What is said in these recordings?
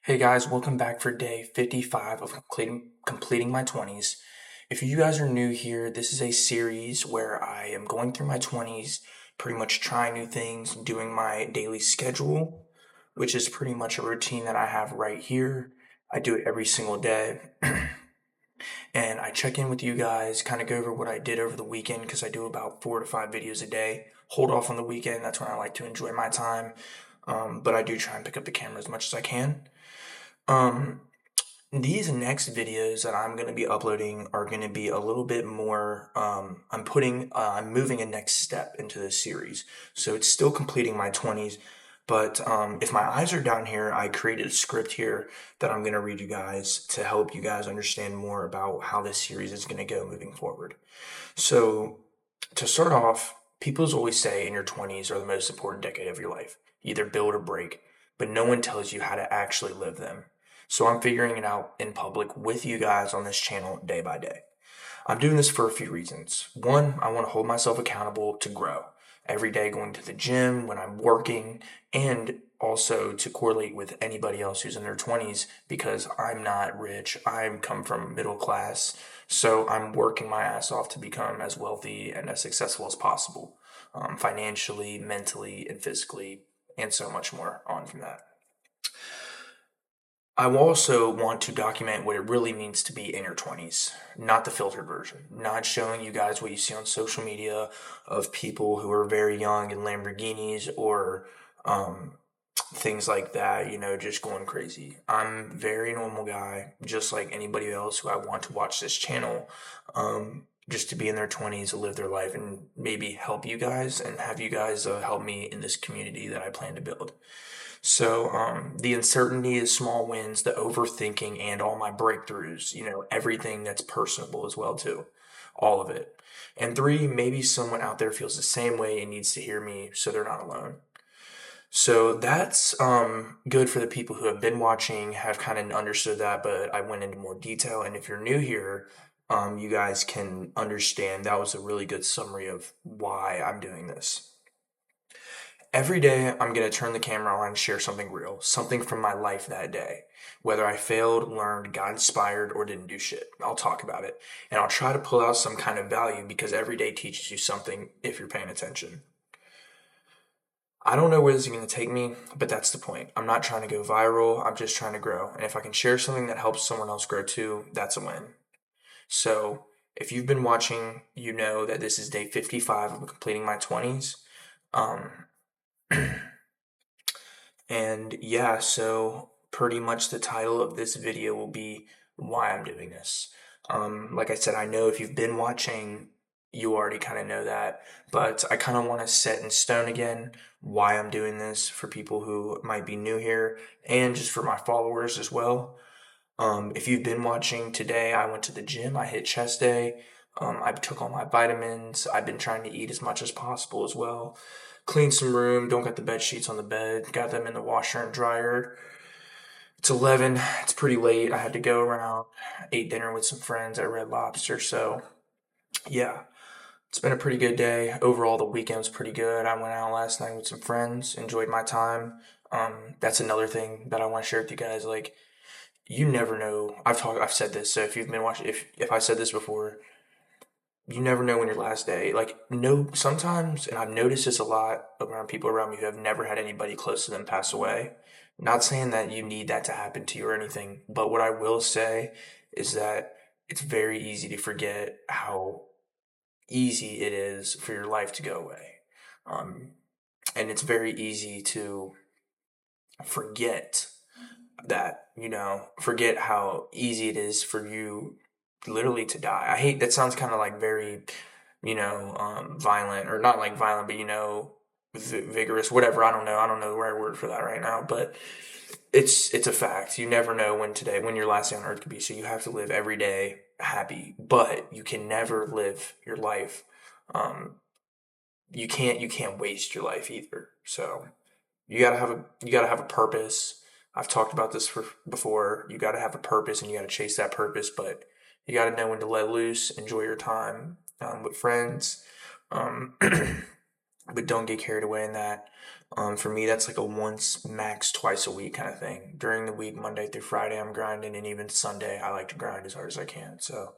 Hey guys, welcome back for day 55 of completing my 20s. If you guys are new here, this is a series where I am going through my 20s, pretty much trying new things, doing my daily schedule, which is pretty much a routine that I have right here. I do it every single day. And I check in with you guys, kind of go over what I did over the weekend because I do about 4 to 5 videos a day. Hold off on the weekend, that's when I like to enjoy my time. But I do try and pick up the camera as much as I can. Um, these next videos that I'm going to be uploading are going to be a little bit more, I'm moving a next step into this series. So it's still completing my 20s, but if my eyes are down here, I created a script here that I'm going to read you guys to help you guys understand more about how this series is going to go moving forward. So to start off, people always say in your 20s are the most important decade of your life. You either build or break, but no one tells you how to actually live them. So I'm figuring it out in public with you guys on this channel day by day. I'm doing this for a few reasons. One, I want to hold myself accountable to grow. Every day going to the gym, when I'm working, and also to correlate with anybody else who's in their 20s because I'm not rich. I come from middle class, so I'm working my ass off to become as wealthy and as successful as possible, financially, mentally, and physically, and so much more on from that. I also want to document what it really means to be in your 20s, not the filtered version, not showing you guys what you see on social media of people who are very young in Lamborghinis or things like that, just going crazy. I'm a very normal guy, just like anybody else who I want to watch this channel, just to be in their 20s, live their life, and maybe help you guys and have you guys help me in this community that I plan to build. So the uncertainty is small wins, the overthinking, and all my breakthroughs, everything that's personable as well too. All of it. And three, maybe someone out there feels the same way and needs to hear me so they're not alone. So that's good for the people who have been watching, have kind of understood that, but I went into more detail. And if you're new here, you guys can understand that was a really good summary of why I'm doing this. Every day, I'm going to turn the camera on and share something real, something from my life that day. Whether I failed, learned, got inspired, or didn't do shit, I'll talk about it. And I'll try to pull out some kind of value because every day teaches you something if you're paying attention. I don't know where this is going to take me, but that's the point. I'm not trying to go viral, I'm just trying to grow. And if I can share something that helps someone else grow too, that's a win. So, if you've been watching, you know that this is day 55 of completing my 20s. Um, And yeah, so pretty much the title of this video will be why I'm doing this. Like I said, I know if you've been watching, you already kind of know that, but I kind of want to set in stone again why I'm doing this for people who might be new here and just for my followers as well. If you've been watching today, I went to the gym, I hit chest day. I took all my vitamins. I've been trying to eat as much as possible as well. Clean some room, don't got the bed sheets on the bed, got them in the washer and dryer. It's 11, it's pretty late. I had to go around, ate dinner with some friends at Red Lobster. So, yeah, it's been a pretty good day. Overall, the weekend was pretty good. I went out last night with some friends, enjoyed my time. That's another thing that I want to share with you guys. Like, you never know. I've said this. So if you've been watching, if I said this before, you never know when your last day. Like, no, sometimes, and I've noticed this a lot around people around me who have never had anybody close to them pass away. Not saying that you need that to happen to you or anything, but what I will say is that it's very easy to forget how easy it is for your life to go away. And it's very easy to forget that, forget how easy it is for you literally to die. I hate that sounds kind of like very, violent or not like violent, but vigorous, whatever. I don't know the right word for that right now, but it's a fact. You never know when your last day on earth could be. So you have to live every day happy, but you can never live your life. You can't waste your life either. So you gotta have a purpose. I've talked about this before. You gotta have a purpose and you gotta chase that purpose, but you gotta know when to let loose, enjoy your time with friends. Um, but don't get carried away in that. For me, that's like a once, max twice a week kind of thing. During the week, Monday through Friday, I'm grinding, and even Sunday, I like to grind as hard as I can. So,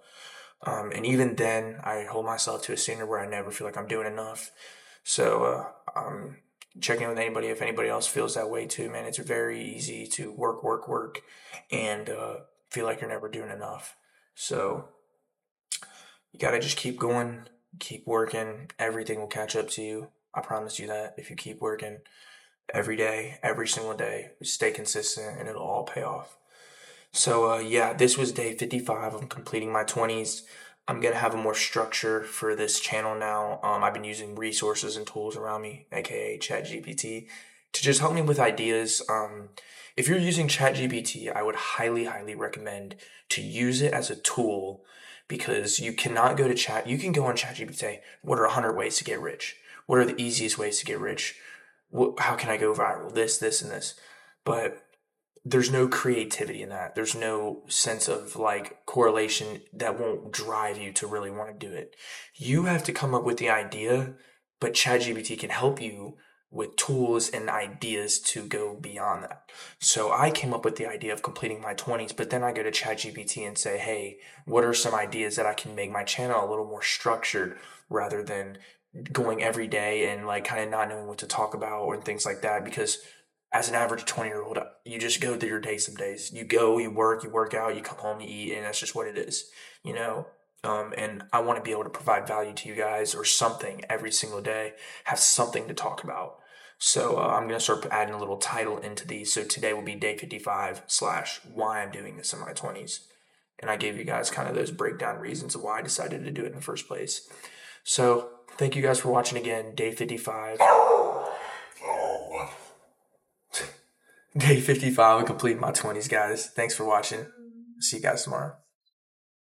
and even then, I hold myself to a standard where I never feel like I'm doing enough. So, check in with anybody if anybody else feels that way too, man. It's very easy to work, and feel like you're never doing enough. So, you gotta just keep going, keep working. Everything will catch up to you. I promise you that. If you keep working every day, every single day, stay consistent, and it'll all pay off. So, yeah, this was day 55. I'm completing my 20s. I'm going to have a more structure for this channel now. I've been using resources and tools around me, aka ChatGPT, to just help me with ideas. If you're using ChatGPT, I would highly recommend to use it as a tool, because you cannot go to chat. You can go on ChatGPT, say, what are 100 ways to get rich? What are the easiest ways to get rich? How can I go viral? This, and this. But there's no creativity in that. There's no sense of like correlation that won't drive you to really want to do it. You have to come up with the idea, but ChatGPT can help you with tools and ideas to go beyond that. So I came up with the idea of completing my 20s, but then I go to ChatGPT and say, hey, what are some ideas that I can make my channel a little more structured, rather than going every day and like kind of not knowing what to talk about or things like that? Because as an average 20-year-old, you just go through your day some days. You go, you work out, you come home, you eat, and that's just what it is, you know? And I want to be able to provide value to you guys or something every single day, have something to talk about. So I'm going to start adding a little title into these. So today will be day 55 / why I'm doing this in my 20s. And I gave you guys kind of those breakdown reasons of why I decided to do it in the first place. So thank you guys for watching again, day 55. Day 55 and complete my 20s, guys. Thanks for watching. See you guys tomorrow.